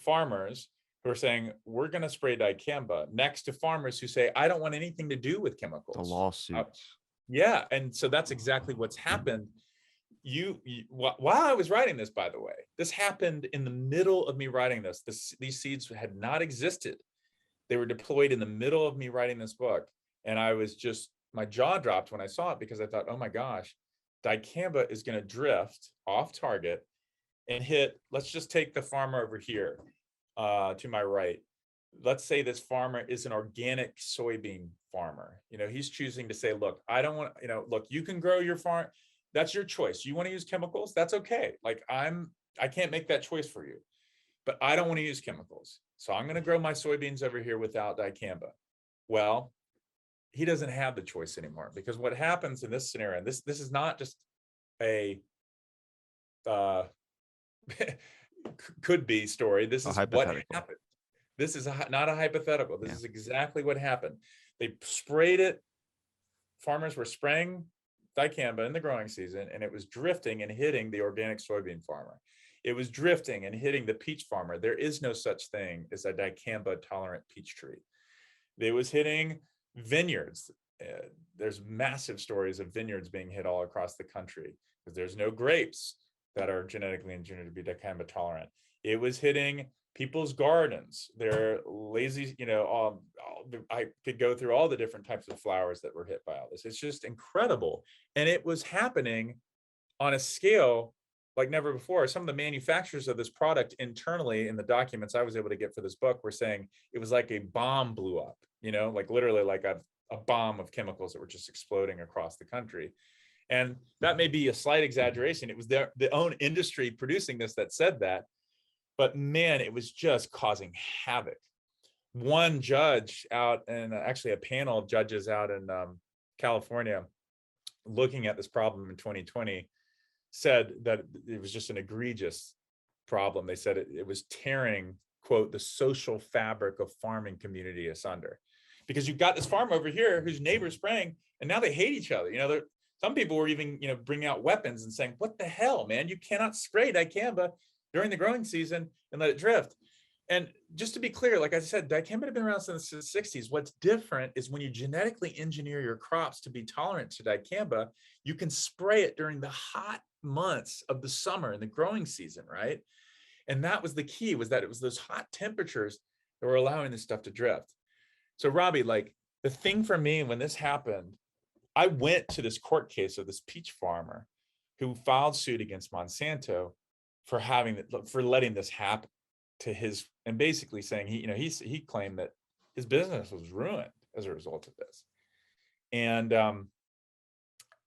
farmers who are saying, we're going to spray dicamba, next to farmers who say, I don't want anything to do with chemicals. The lawsuits. Yeah. And so that's exactly what's happened. While I was writing this, by the way, this happened in the middle of me writing this. These seeds had not existed. They were deployed in the middle of me writing this book. And I was just, my jaw dropped when I saw it, because I thought, oh my gosh, dicamba is going to drift off target and hit. Let's just take the farmer over here to my right. Let's say this farmer is an organic soybean farmer. He's choosing to say, look, I don't want, look, you can grow your farm. That's your choice. You want to use chemicals? That's okay. Like I can't make that choice for you, but I don't want to use chemicals. So I'm going to grow my soybeans over here without dicamba. Well, he doesn't have the choice anymore, because what happens in this scenario, and this is not just a could be story. This is what happened. This is not a hypothetical. This is exactly what happened. They sprayed it. Farmers were spraying dicamba in the growing season, and it was drifting and hitting the organic soybean farmer. It was drifting and hitting the peach farmer. There is no such thing as a dicamba tolerant peach tree. It was hitting vineyards. There's massive stories of vineyards being hit all across the country because there's no grapes that are genetically engineered to be dicamba tolerant. It was hitting people's gardens. They're lazy, I could go through all the different types of flowers that were hit by all this. It's just incredible. And it was happening on a scale like never before. Some of the manufacturers of this product internally, in the documents I was able to get for this book, were saying it was like a bomb blew up, like literally like a bomb of chemicals that were just exploding across the country. And that may be a slight exaggeration. It was their own industry producing this that said that. But man, it was just causing havoc. One judge out, and actually a panel of judges out in California looking at this problem in 2020, said that it was just an egregious problem. They said it was tearing, quote, the social fabric of farming community asunder. Because you've got this farm over here whose neighbor's spraying, and now they hate each other. Some people were even, bringing out weapons and saying, what the hell, man, you cannot spray dicamba during the growing season and let it drift. And just to be clear, like I said, dicamba had been around since the 60s. What's different is when you genetically engineer your crops to be tolerant to dicamba, you can spray it during the hot months of the summer in the growing season, right? And that was the key, was that it was those hot temperatures that were allowing this stuff to drift. So Robbie, like the thing for me when this happened, I went to this court case of this peach farmer who filed suit against Monsanto for letting this happen to his, and basically saying he claimed that his business was ruined as a result of this. And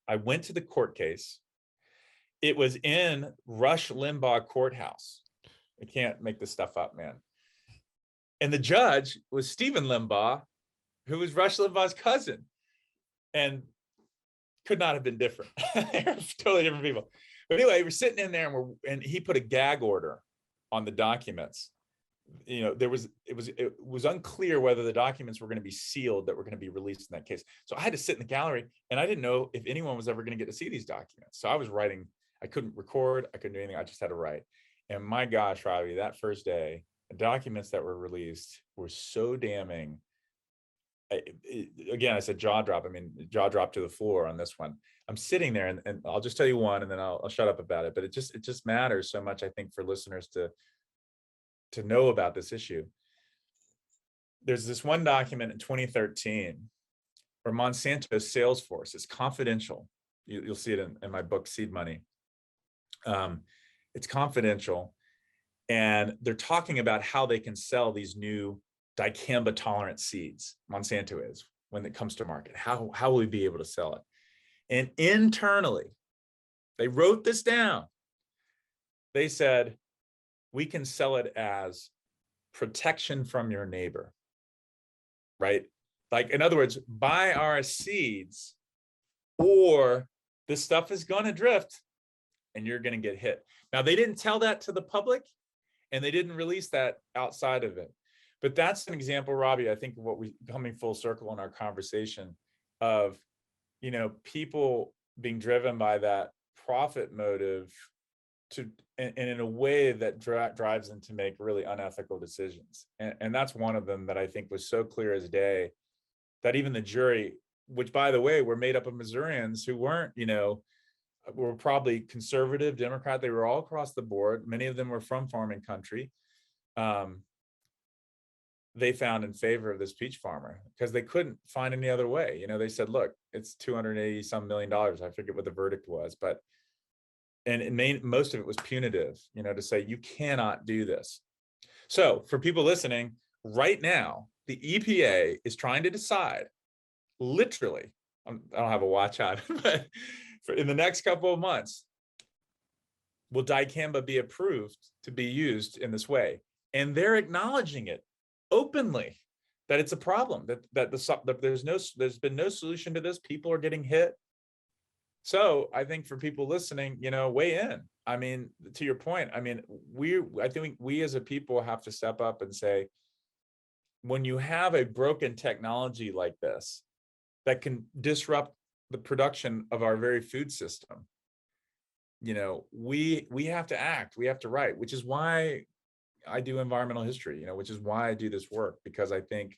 I went to the court case. It was in Rush Limbaugh Courthouse. I can't make this stuff up, man. And the judge was Stephen Limbaugh, who was Rush Limbaugh's cousin, and could not have been different. They're totally different people. But anyway, we're sitting in there, and he put a gag order on the documents. It was unclear whether the documents were going to be sealed that were going to be released in that case. So I had to sit in the gallery, and I didn't know if anyone was ever going to get to see these documents. So I was writing. I couldn't record. I couldn't do anything. I just had to write. And my gosh, Robbie, that first day, the documents that were released were so damning. Again, I said jaw drop. I mean, jaw drop to the floor on this one. I'm sitting there, and I'll just tell you one, and then I'll shut up about it. But it just matters so much, I think, for listeners to know about this issue. There's this one document in 2013 where Monsanto's sales force is confidential. You'll see it in my book, Seed Money. It's confidential, and they're talking about how they can sell these new dicamba tolerant seeds. Monsanto is, when it comes to market. How will we be able to sell it? And internally, they wrote this down. They said, we can sell it as protection from your neighbor, right? Like, in other words, buy our seeds, or this stuff is going to drift and you're going to get hit. Now, they didn't tell that to the public, and they didn't release that outside of it. But that's an example, Robbie, I think, of what we coming full circle in our conversation of, people being driven by that profit motive and in a way that drives them to make really unethical decisions. And that's one of them that I think was so clear as day, that even the jury, which, by the way, were made up of Missourians who weren't, were probably conservative, Democrat. They were all across the board. Many of them were from farming country. They found in favor of this peach farmer because they couldn't find any other way. They said, look, it's $280 some million. I forget what the verdict was, but most of it was punitive, to say you cannot do this. So for people listening right now, the EPA is trying to decide, literally, I don't have a watch on, but in the next couple of months, will dicamba be approved to be used in this way? And they're acknowledging it openly, that it's a problem, that there's been no solution to this. People are getting hit. So I think for people listening, weigh in. I mean, to your point, I mean, I think we as a people have to step up and say, when you have a broken technology like this that can disrupt the production of our very food system, we have to act, we have to write, which is why I do environmental history, which is why I do this work, because I think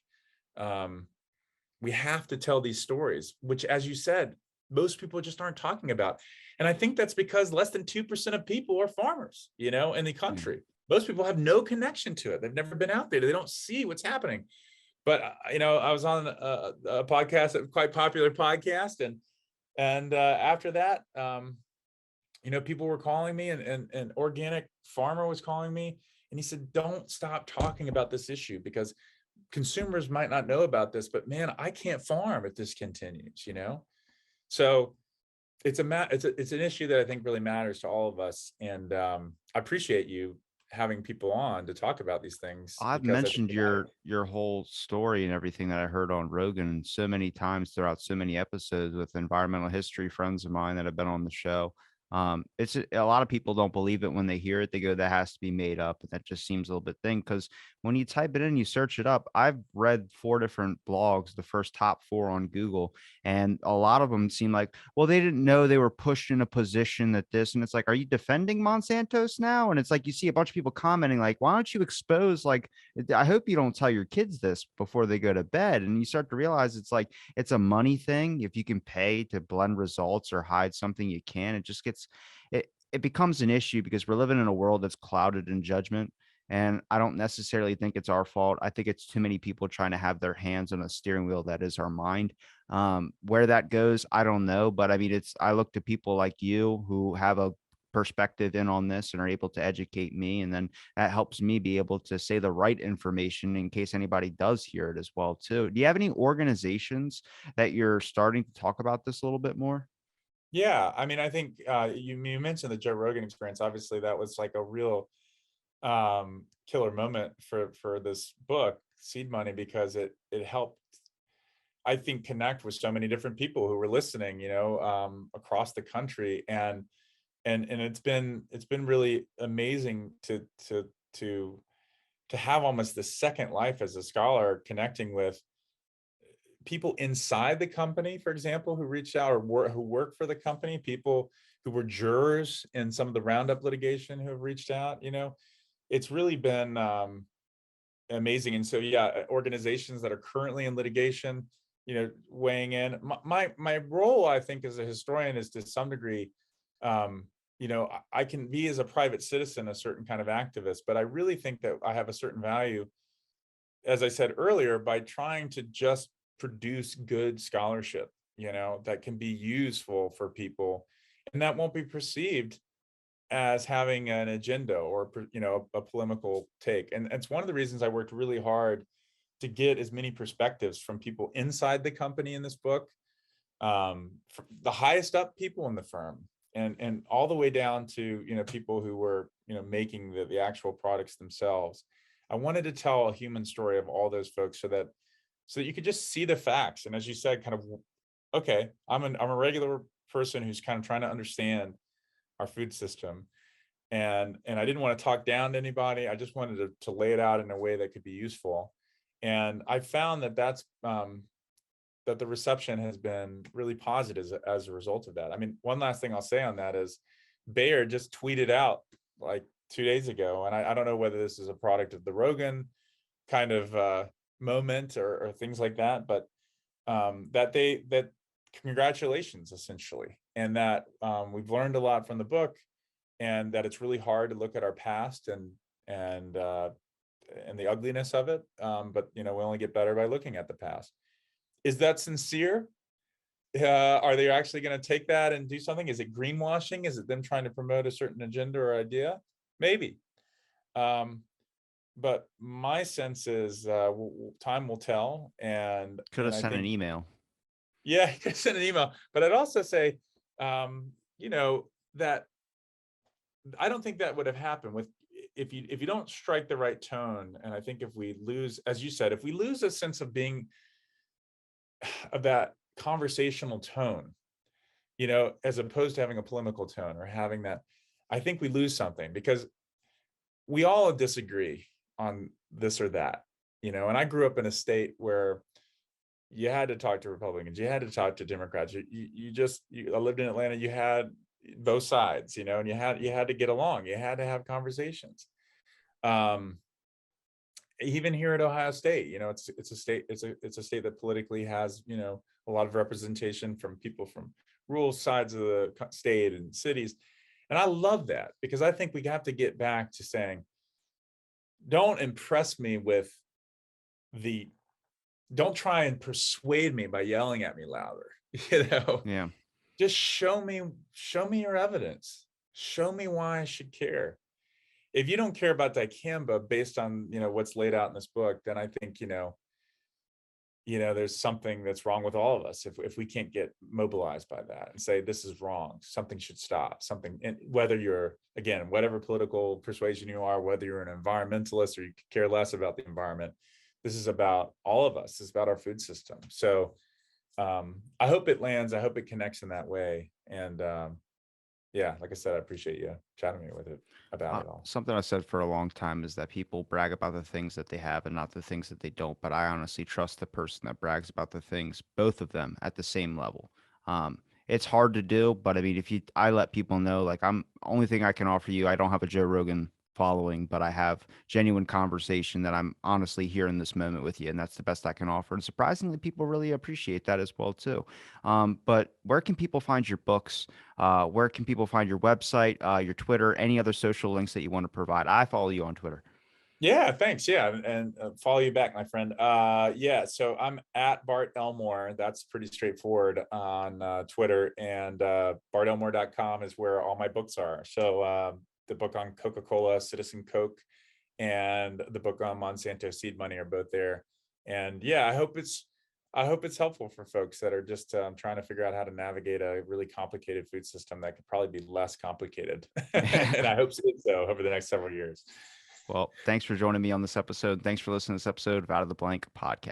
we have to tell these stories, which, as you said, most people just aren't talking about. And I think that's because less than 2% of people are farmers, in the country. Most people have no connection to it. They've never been out there. They don't see what's happening. But, I was on a podcast, a quite popular podcast. And after that, people were calling me, and an organic farmer was calling me. And he said, don't stop talking about this issue, because consumers might not know about this, but man, I can't farm if this continues, So it's an issue that I think really matters to all of us. And I appreciate you having people on to talk about these things. I've mentioned your whole story and everything that I heard on Rogan so many times throughout so many episodes with environmental history friends of mine that have been on the show. It's a lot of people don't believe it when they hear it. They go, "That has to be made up," and that just seems a little bit thing. Because when you type it in, you search it up. I've read 4 different blogs, the first top 4 on Google, and a lot of them seem like, "Well, they didn't know they were pushed in a position that this," and it's like, "Are you defending Monsanto's now?" And it's like you see a bunch of people commenting like, "Why don't you expose like I hope you don't tell your kids this before they go to bed." And you start to realize it's like it's a money thing. If you can pay to blend results or hide something, you can. It just gets it becomes an issue because we're living in a world that's clouded in judgment. And I don't necessarily think it's our fault. I think it's too many people trying to have their hands on a steering wheel that is our mind. Where that goes, I don't know. But I mean, I look to people like you who have a perspective in on this and are able to educate me. And then that helps me be able to say the right information in case anybody does hear it as well, too. Do you have any organizations that you're starting to talk about this a little bit more? Yeah, I mean, I think you mentioned the Joe Rogan experience. Obviously, that was like a real killer moment for this book, Seed Money, because it helped, I think, connect with so many different people who were listening, across the country, and it's been really amazing to to have almost the second life as a scholar, connecting with people inside the company, for example, who reached out, who work for the company, people who were jurors in some of the Roundup litigation who have reached out. It's really been amazing. And so, yeah, organizations that are currently in litigation, weighing in. My role, I think, as a historian is to some degree, I can be, as a private citizen, a certain kind of activist, but I really think that I have a certain value, as I said earlier, by trying to just produce good scholarship, that can be useful for people, and that won't be perceived as having an agenda or, a polemical take. And it's one of the reasons I worked really hard to get as many perspectives from people inside the company in this book, the highest up people in the firm, and all the way down to, people who were, making the actual products themselves. I wanted to tell a human story of all those folks, so that you could just see the facts. And as you said, kind of, okay, I'm a regular person who's kind of trying to understand our food system, and I didn't want to talk down to anybody. I just wanted to lay it out in a way that could be useful. And I found that the reception has been really positive as a result of that. I mean, one last thing I'll say on that is Bayer just tweeted out like 2 days ago, and I don't know whether this is a product of the Rogan kind of moment, or things like that, but that congratulations, essentially, and that we've learned a lot from the book, and that it's really hard to look at our past and uh, and the ugliness of it, but we only get better by looking at the past. Is that sincere? Are they actually going to take that and do something? Is it greenwashing? Is it them trying to promote a certain agenda or idea? Maybe. Um, but my sense is time will tell, and Could have I sent an think, email. yeah, you can send an email. But I'd also say, um, that I don't think that would have happened with if you don't strike the right tone. And I think if we lose, as you said, if we lose a sense of being, of that conversational tone, as opposed to having a polemical tone or having that, I think we lose something, because we all disagree on this or that, and I grew up in a state where you had to talk to Republicans, you had to talk to Democrats. I lived in Atlanta, you had both sides, and you had to get along, you had to have conversations. Um, Even here at Ohio State, it's a state that politically has, a lot of representation from people from rural sides of the state and cities. And I love that, because I think we have to get back to saying, don't impress me with the, don't try and persuade me by yelling at me louder. you know Yeah. just show me your evidence, show me why I should care. If you don't care about dicamba based on, what's laid out in this book, then I think, there's something that's wrong with all of us, if we can't get mobilized by that and say, this is wrong, something should stop, something. And whether you're, again, whatever political persuasion you are, whether you're an environmentalist or you care less about the environment, this is about all of us. It's about our food system. So I hope it lands, I hope it connects in that way. And Yeah, like I said, I appreciate you chatting me with it about it all. Something I said for a long time is that people brag about the things that they have and not the things that they don't. But I honestly trust the person that brags about the things, both of them, at the same level. It's hard to do, but I mean, I let people know, like, only thing I can offer you. I don't have a Joe Rogan following, but I have genuine conversation that I'm honestly here in this moment with you, and that's the best I can offer. And surprisingly, people really appreciate that as well too. But where can people find your books? Where can people find your website, your Twitter, any other social links that you want to provide? I follow you on Twitter. Yeah, thanks. Yeah, and follow you back, my friend. Yeah, so I'm at Bart Elmore. That's pretty straightforward on Twitter, and bartelmore.com is where all my books are. So the book on Coca-Cola, Citizen Coke, and the book on Monsanto seed money are both there. And yeah, I hope it's helpful for folks that are just trying to figure out how to navigate a really complicated food system that could probably be less complicated. And I hope so over the next several years. Well, thanks for joining me on this episode. Thanks for listening to this episode of Out of the Blank podcast.